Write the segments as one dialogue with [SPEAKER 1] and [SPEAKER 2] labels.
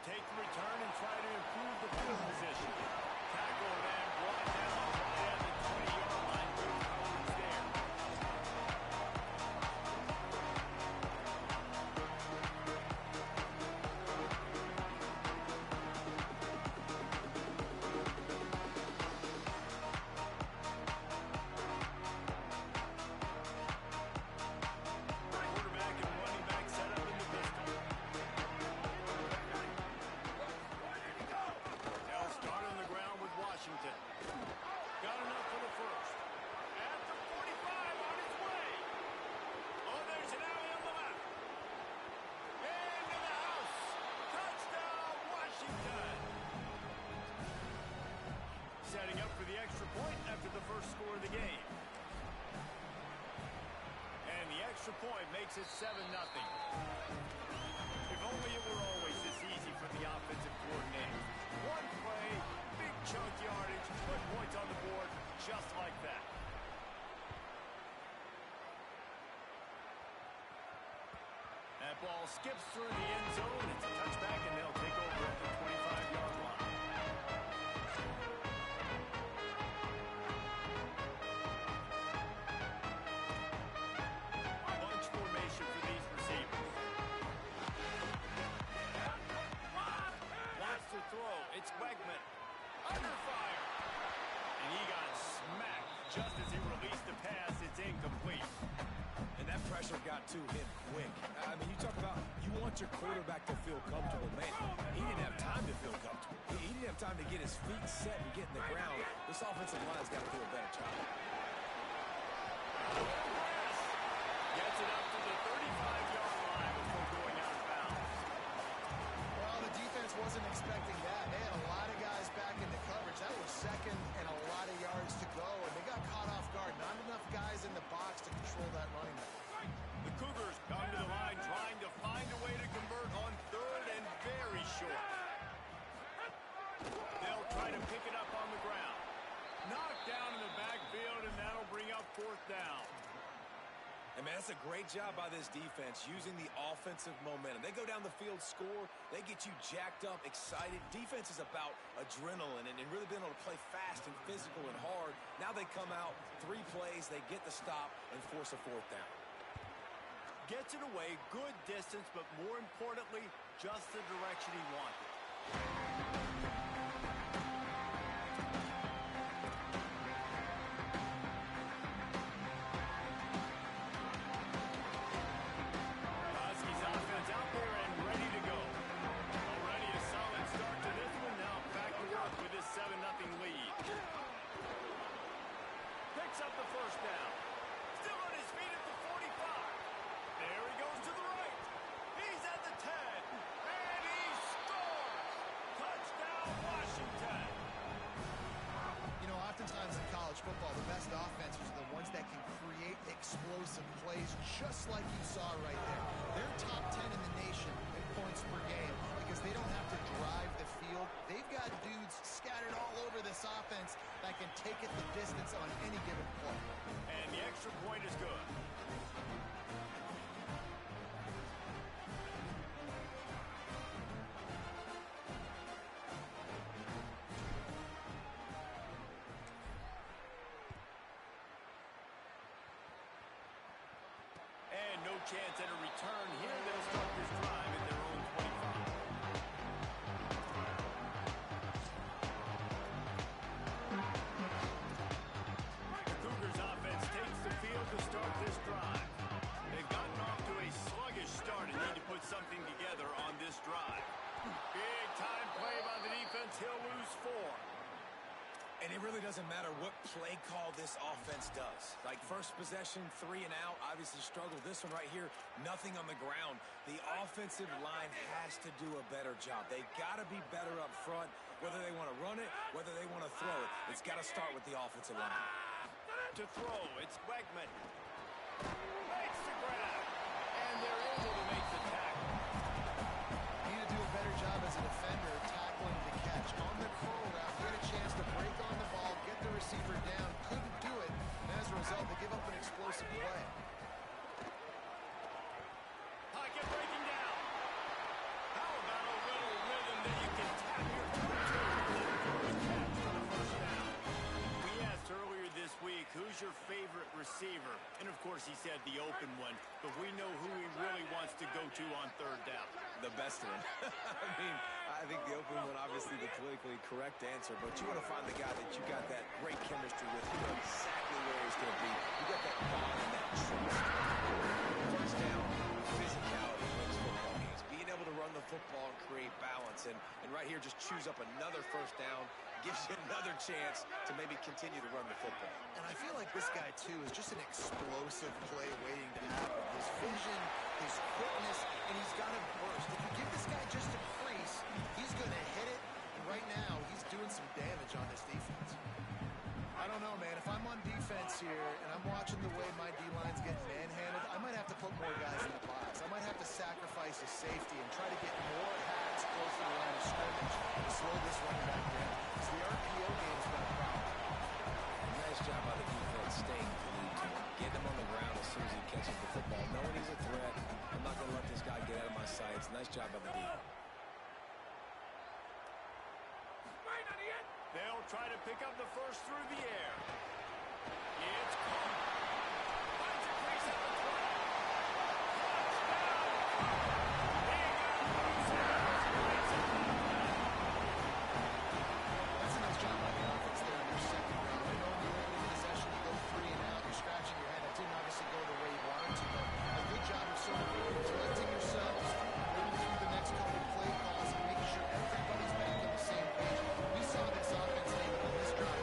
[SPEAKER 1] take the return and try to improve the field position. Tackled and brought down right at the 20-yard line. Good coverage there. Got enough for the first. At the 45 on his way. Oh, there's an alley on the left. Into the house. Touchdown, Washington. Setting up for the extra point after the first score of the game. And the extra point makes it 7-0. If only it were always this easy for the offensive coordinator. One play, big chunk yardage, put points on the board just like that. That ball skips through the end zone. It's a touchback, and they'll take over at the 25-yard line. Bunch formation for these receivers. Wants to throw. It's Wegman. Under fire. And he got smacked just as he released the pass. It's incomplete.
[SPEAKER 2] And that pressure got to him quick. I mean, you talk about you want your quarterback to feel comfortable. Man, he didn't have time to feel comfortable. He didn't have time to get his feet set and get in the ground. This offensive line's got to do a better job.
[SPEAKER 1] Gets it up to the 35-yard line before going out of bounds.
[SPEAKER 3] Well, the defense wasn't expecting that. They had a lot of guys back into coverage. That was second and a lot of yards to go, and they got caught off guard. Not enough guys in the box to control that running back.
[SPEAKER 1] The Cougars come to the line trying to find a way to convert on third and very short. They'll try to pick it up on the ground. Knocked down in the backfield, and that'll bring up fourth down.
[SPEAKER 2] And, man, that's a great job by this defense using the offensive momentum. They go down the field, score, they get you jacked up, excited. Defense is about adrenaline and really being able to play fast and physical and hard. Now they come out, 3 plays, they get the stop and force a fourth down.
[SPEAKER 1] Gets it away, good distance, but more importantly, just the direction he wanted. Husky's offense out there and ready to go. Already a solid start to this one. Now back to work with this 7-0 lead. Picks up the first down. Still on his feet at the 45. There he goes to the right. He's at the 10. And he scores. Touchdown, Washington.
[SPEAKER 3] You know, oftentimes in college football, the best offenses are the ones that can create explosive plays, just like you saw right there. They're top 10 in the nation in points per game because they don't have to drive the field. They've got dudes scattered all over this offense that can take it the distance on any given play.
[SPEAKER 1] And the extra point is good. And no chance at a return here. They'll start this drive at their own 25. The Cougars offense takes the field to start this drive. They've gotten off to a sluggish start and need to put something together on this drive. Big time play by the defense. He'll lose 4.
[SPEAKER 2] And it really doesn't matter what play call this offense does. Like first possession, 3 and out, obviously struggled. This one right here, nothing on the ground. The offensive line has to do a better job. They got to be better up front, whether they want to run it, whether they want to throw it. It's got to start with the offensive line.
[SPEAKER 1] To throw, it's Wegman. Makes the grab. And they're able to make the tackle.
[SPEAKER 3] Need to do a better job as a defender tackling the catch. On the curl route, he had a chance to break on the ball, get the receiver down, couldn't do it, and as a result, they give up an explosive play.
[SPEAKER 1] Pocket breaking down. How about a little rhythm receiver. And, of course, he said the open one. But we know who he really wants to go to on third down.
[SPEAKER 2] The best one. I think the open one, obviously the politically correct answer, but you want to find the guy that you got that great chemistry with. You know exactly where he's going to be. You got that bond and that trust. First down, physicality wins football games. Being able to run the football and create balance. And right here, just choose up another first down. Gives you another chance to maybe continue to run the football.
[SPEAKER 3] And I feel like this guy, too, is just an explosive play waiting to happen. His vision, his quickness, and he's got a burst. If you give this guy just a crease, he's going to hit it. And right now, he's doing some damage on this defense. I don't know, man. If I'm on defense here and I'm watching the way my D-line's getting manhandled, I might have to put more guys in the box. I might have to sacrifice a safety and try to get more hats close to the line of scrimmage to slow this running back down. Because the RPO game's been a problem.
[SPEAKER 2] Nice job by the defense staying glued to him. Get him on the ground as soon as he catches the football. Knowing he's a threat, I'm not going to let this guy get out of my sights. Nice job by the defense.
[SPEAKER 1] They'll try to pick up the first through the air. It's caught. Finds a crease at the 20.
[SPEAKER 3] That's a nice job by the offense there in their second round. I know in the opening possession you go 3 and out. You're scratching your head. That didn't obviously go the way you wanted to, but a good job of sort of collecting yourselves, moving through the next couple of play calls and making sure everybody's back on the same page. We saw this offense able on this drive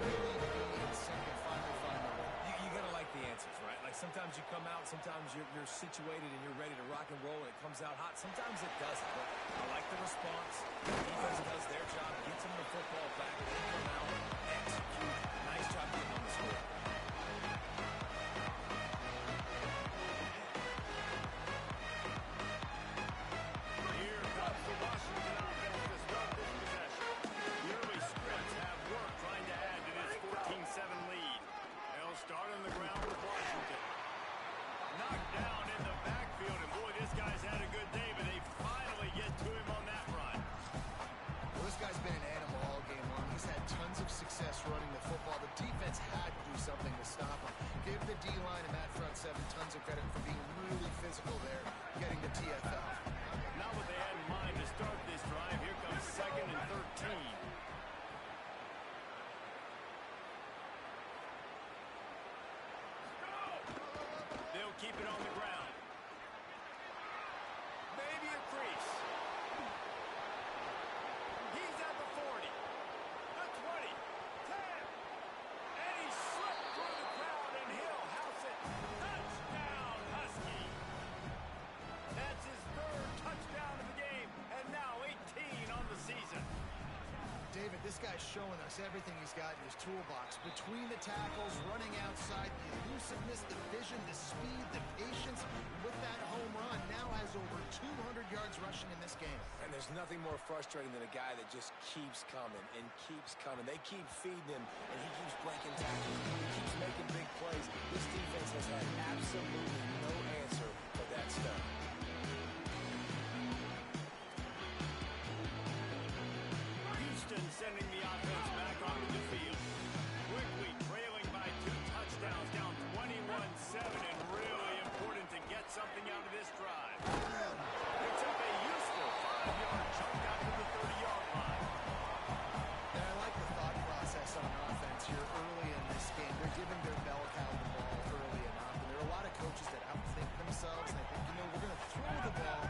[SPEAKER 3] really be in sync and finally find the way.
[SPEAKER 2] You got to like the answers, right? Like sometimes you come out, sometimes you're situated and you're ready to rock and roll and it comes out hot. Sometimes it doesn't, but I like the response. The defense does their job, gets them the football back, they come out, execute. Nice job getting on the score.
[SPEAKER 1] Here comes the Washington offense to start this possession. The early scripts have work trying to add to this 14-7 lead. They'll start on the ground with Washington. Knocked down in the backfield, and boy, this guy's had a good day, but they finally get to him on that run.
[SPEAKER 3] Well, this guy's been an animal all game long. He's had tons of success running the football. The defense had to do something to stop him. Give the D-line and that front seven tons of credit for being really physical there, getting the TFL.
[SPEAKER 1] Not what they had in mind to start this drive. Here comes 2nd and 13. They'll keep it on the ground. Maybe a crease. He's at the 40, the 20, 10. And he slipped through the crowd, and he'll house it. Touchdown, Husky. That's his 3rd touchdown of the game, and now 18 on the season.
[SPEAKER 3] David, this guy's showing us everything he's got in his toolbox. Between the tackles, running outside, the elusiveness, the vision, the speed, the patience. With that home run, now has over 200 yards rushing in this game.
[SPEAKER 2] And there's nothing more frustrating than a guy that just keeps coming and keeps coming. They keep feeding him, and he keeps breaking tackles. He keeps making big plays. This defense has had absolutely no answer for that stuff.
[SPEAKER 1] Houston sending the offense back onto the field. Quickly trailing by 2 touchdowns, down 21-7, and really important to get something out of this drive. Picks up a useful 5-yard chunk out to the 30-yard line.
[SPEAKER 3] And I like the thought process on offense here early in this game. They're giving their bell cow the ball early enough. And there are a lot of coaches that outthink themselves, and they think, we're going to throw the ball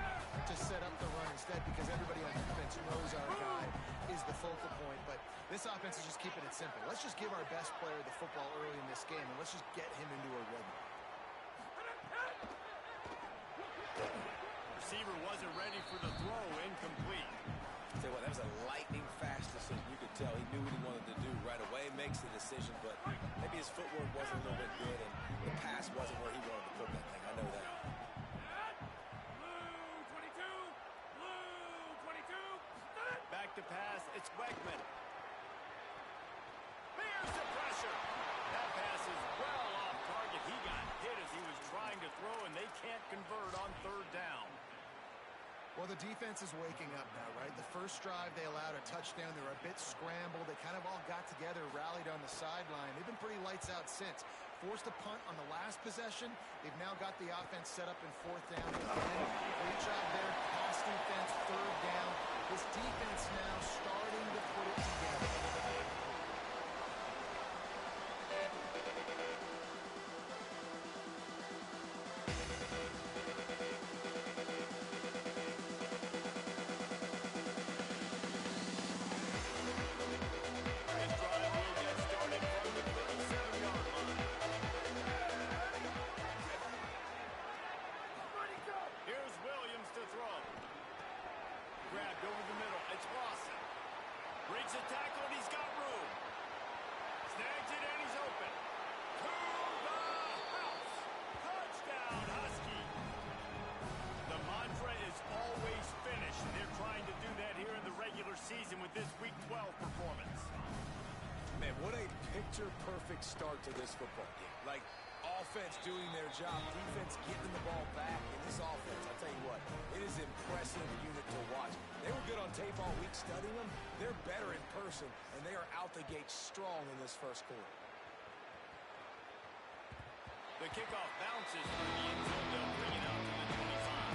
[SPEAKER 3] to set up the run instead because everybody on defense knows our guy is the focal point. But this offense is just keeping it simple. Let's just give our best player the football early in this game, and let's just get him into a rhythm.
[SPEAKER 1] Receiver wasn't ready for the throw, incomplete.
[SPEAKER 2] Tell you what, that was a lightning-fast decision. You could tell he knew what he wanted to do right away, makes the decision, but maybe his footwork wasn't a little bit good, and the pass wasn't where he wanted to put that thing. I know that.
[SPEAKER 1] Back to pass, it's Wegman. There's the pressure. That pass is well off target. He got hit as he was trying to throw, and they can't convert on 3rd down.
[SPEAKER 3] Well, the defense is waking up now, right? The first drive, they allowed a touchdown. They were a bit scrambled. They kind of all got together, rallied on the sideline. They've been pretty lights out since. forced a punt on the last possession. They've now got the offense set up in fourth down. Again, great job there. Pass defense, third down. This defense now starting to put it together.
[SPEAKER 1] Season with this Week 12 performance.
[SPEAKER 2] Man, what a picture-perfect start to this football game. Like, offense doing their job, defense getting the ball back, and this offense, I'll tell you what, it is an impressive unit to watch. They were good on tape all week studying them. They're better in person, and they are out the gate strong in this first quarter.
[SPEAKER 1] The kickoff bounces through the end zone. They'll bring it out to the 25.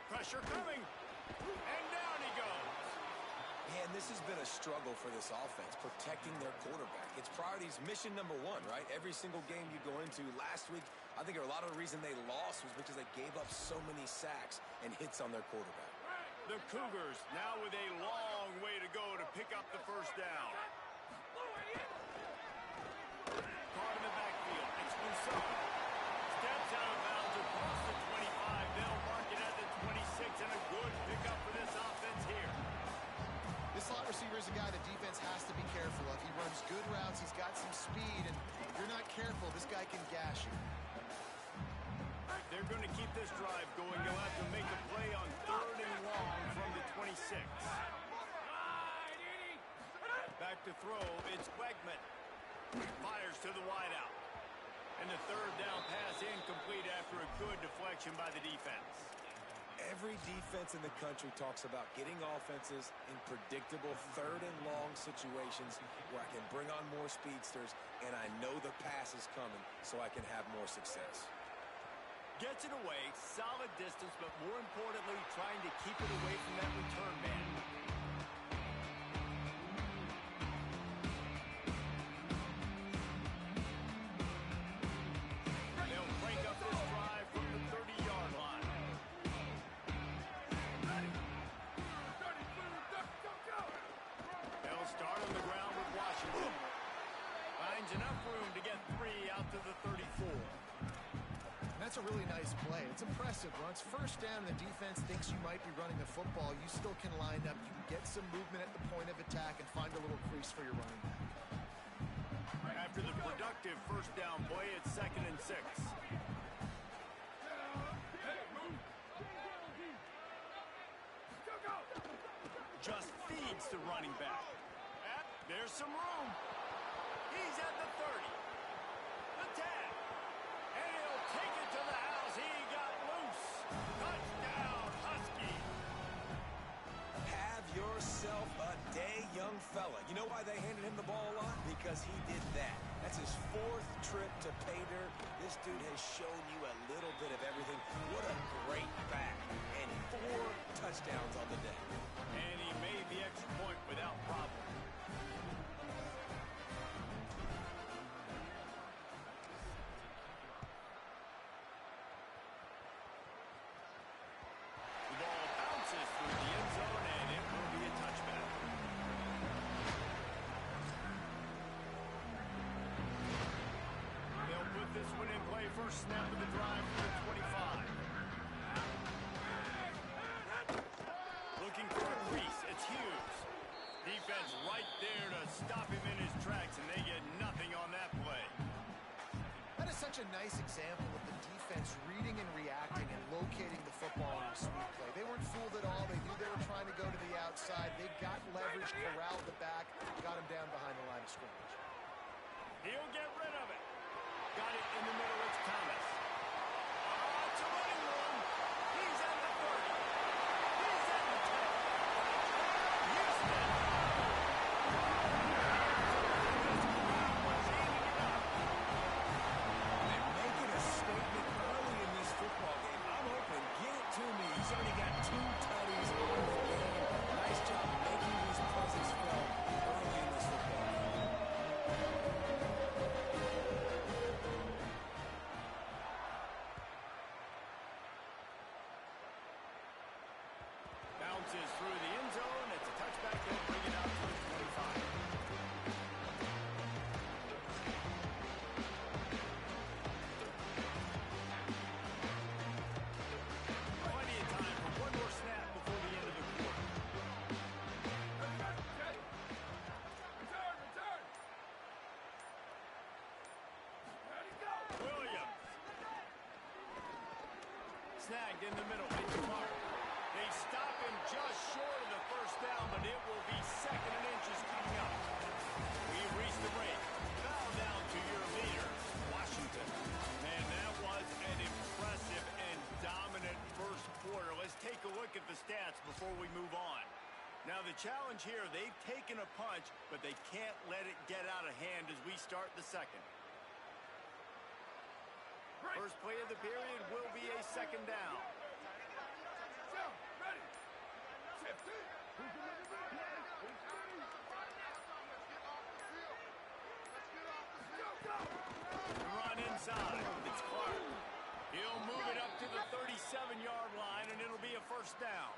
[SPEAKER 1] Pressure coming, and down he goes.
[SPEAKER 2] Man, this has been a struggle for this offense, protecting their quarterback. It's priorities mission number one, right? Every single game you go into. Last week, I think a lot of the reason they lost was because they gave up so many sacks and hits on their quarterback.
[SPEAKER 1] The Cougars now with a long way to go to pick up the first down. Caught in the backfield. Expulsado. Steps out of bounds across the 25. They'll mark it at the 26, and a good pickup for this offense here.
[SPEAKER 3] This slot receiver is a guy the defense has to be careful of. He runs good routes. He's got some speed, and if you're not careful, this guy can gash you.
[SPEAKER 1] They're going to keep this drive going. They'll have to make a play on 3rd and long from the 26. Back to throw. It's Wegman. Fires to the wideout. And the 3rd down pass incomplete after a good deflection by the defense.
[SPEAKER 2] Every defense in the country talks about getting offenses in predictable 3rd and long situations where I can bring on more speedsters and I know the pass is coming so I can have more success.
[SPEAKER 1] Gets it away, solid distance, but more importantly, trying to keep it away from that return man. They'll break up this drive from the 30-yard line. They'll start on the ground with Washington. Finds enough room to get 3 out to the 34.
[SPEAKER 3] That's a really nice play. It's impressive. Once first down and the defense thinks you might be running the football, you still can line up. You can get some movement at the point of attack and find a little crease for your running back.
[SPEAKER 1] After the productive first down play, it's 2nd and 6. Just feeds the running back. There's some room. He's at the 30. The 10. And he'll take it to the house. He got loose. Touchdown, Husky.
[SPEAKER 2] Have yourself a day, young fella. You know why they handed him the ball a lot? Because he did that. That's his 4th trip to pay dirt. This dude has shown you a little bit of everything. What a great back. And 4 touchdowns on the day.
[SPEAKER 1] And he made the extra point without problem. Through the end zone, and it will be a touchback. They'll put this one in play. First snap of the drive for the 25. Looking for a crease. It's Hughes. Defense right there to stop him in his tracks, and they get nothing on that play.
[SPEAKER 3] That is such a nice example of the defense reading and reacting and locating the football in a sweep play. They weren't fooled at all. They knew they were trying to go to the outside. They got leverage, corralled the back, got him down behind the line of scrimmage.
[SPEAKER 1] He'll get rid of it. it in the middle. It's Thomas. It's a running room. He's at the 30. He's at the 10. Houston.
[SPEAKER 2] And making a statement early in this football game. I'm hoping, get it to me. He's already got 2 tutties on the game. Nice job making his presence felt early in this football game.
[SPEAKER 1] Bounces through the end zone. It's a touchback. They'll bring it out to the 25. Plenty of time for one more snap before the end of the quarter. Williams. Snagged in the middle. It's Clark. They stop him just short of the first down, but it will be 2nd and inches coming up. We've reached the break. Foul down to your leader, Washington. Man, that was an impressive and dominant first quarter. Let's take a look at the stats before we move on. Now, the challenge here, they've taken a punch, but they can't let it get out of hand as we start the second. First play of the period will be a 2nd down. Run inside. It's Clark. He'll move it up to the 37-yard line, and it'll be a 1st down.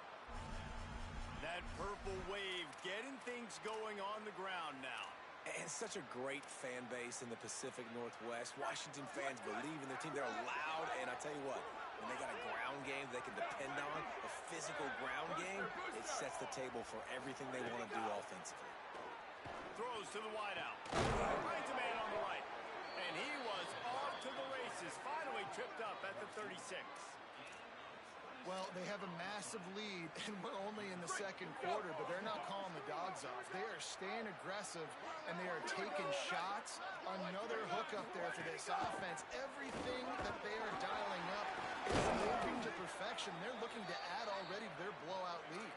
[SPEAKER 1] That purple wave getting things going on the ground now.
[SPEAKER 2] And such a great fan base in the Pacific Northwest. Washington fans believe in their team. They're loud, and I tell you what, when they got a ground game they can depend on, a physical ground game, it sets the table for everything they want to do offensively.
[SPEAKER 1] Throws to the wideout. Finds a man on the right. And he was off to the races. Finally tripped up at the 36.
[SPEAKER 3] Well, they have a massive lead, and we're only in the 2nd quarter, but they're not calling the dogs off. They are staying aggressive, and they are taking shots. Another hook up there for this offense. Everything that they are dialing up is moving to perfection. They're looking to add already to their blowout lead.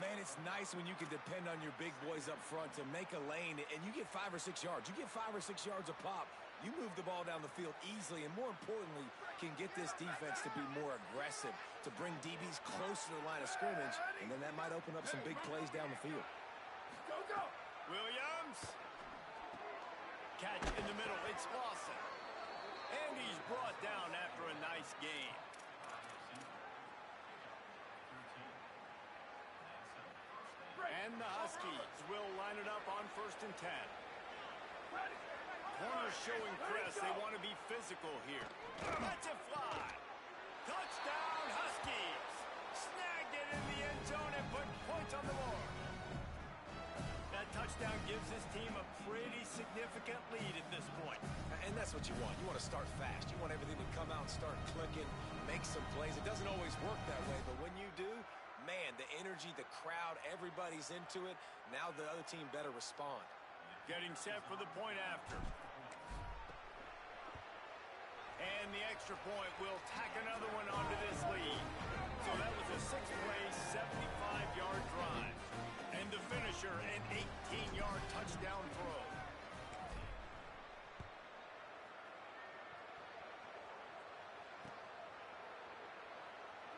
[SPEAKER 2] Man, it's nice when you can depend on your big boys up front to make a lane, and you get 5 or 6 yards. You get 5 or 6 yards a pop. You move the ball down the field easily, and more importantly, can get this defense to be more aggressive, to bring DBs close to the line of scrimmage, and then that might open up some big plays down the field.
[SPEAKER 1] Williams. Catch in the middle. It's Lawson. And he's brought down after a nice gain. And the Huskies will line it up on 1st and 10. Corners showing press. They want to be physical here. That's a fly. Touchdown, Huskies. Snagged it in the end zone and put points on the board. That touchdown gives his team a pretty significant lead at this point.
[SPEAKER 2] And that's what you want. You want to start fast. You want everything to come out and start clicking, make some plays. It doesn't always work that way, but when you do, man, the energy, the crowd, everybody's into it. Now the other team better respond.
[SPEAKER 1] Getting set for the point after. And the extra point will tack another one onto this lead. So that was a 6-play, 75-yard drive. And the finisher, an 18-yard touchdown throw.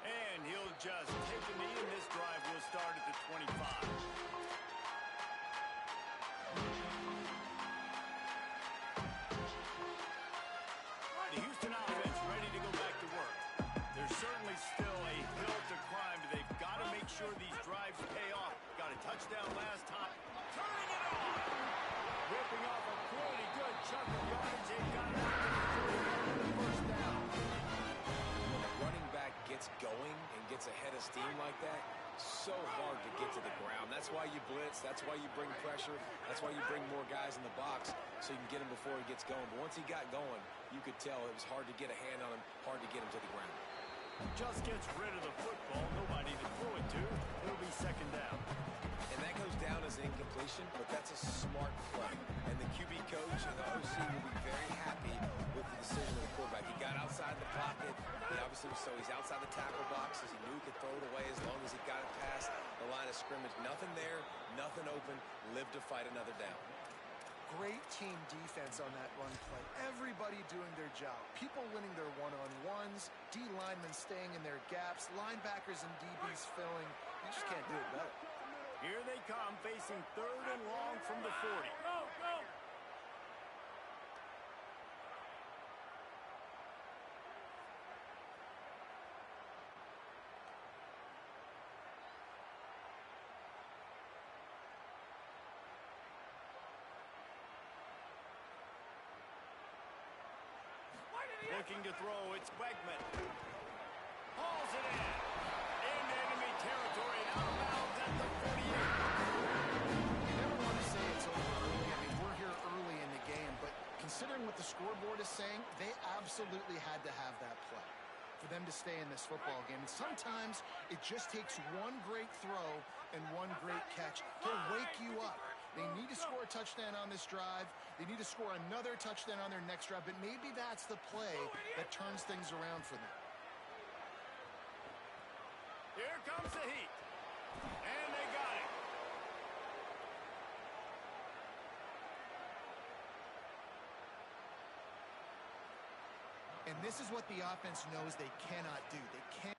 [SPEAKER 1] And he'll just take a knee, and this drive will start at the 25. The Houston offense ready to go back to work. There's certainly still a hill to climb, but they've got to make sure these drives pay off. Got a touchdown last time. Turning it on! Ripping off a pretty good chunk of yardage. They've got it out to the 1st down.
[SPEAKER 2] When a running back gets going and gets ahead of steam like that, so hard to get to the ground. That's why you blitz. That's why you bring pressure. That's why you bring more guys in the box so you can get him before he gets going. But once he got going, you could tell it was hard to get a hand on him, hard to get him to the ground.
[SPEAKER 1] Just gets rid of the football. Nobody to throw it to. It'll be 2nd down.
[SPEAKER 2] And that goes down as an incompletion, but that's a smart play. And the QB coach and the OC will be very happy decision of the quarterback. He got outside the pocket. He's outside the tackle boxes. He knew he could throw it away as long as he got it past the line of scrimmage. Nothing there, nothing open. Live to fight another down.
[SPEAKER 3] Great team defense on that run play. Everybody doing their job. People winning their one-on-ones, D linemen staying in their gaps, linebackers and DBs filling. You just can't do it better.
[SPEAKER 1] Here they come, facing 3rd and long from the 40. Go, go! Looking to throw, it's Wegman. Hauls it in. Into enemy territory and out of bounds at the 48.
[SPEAKER 3] You never want to say it's over early. I mean, we're here early in the game, but considering what the scoreboard is saying, they absolutely had to have that play for them to stay in this football game. And sometimes it just takes one great throw and one great catch to wake you up. They need to score a touchdown on this drive. They need to score another touchdown on their next drive, but maybe that's the play that turns things around for them.
[SPEAKER 1] Here comes the heat. And they got it.
[SPEAKER 3] And this is what the offense knows they cannot do. They can't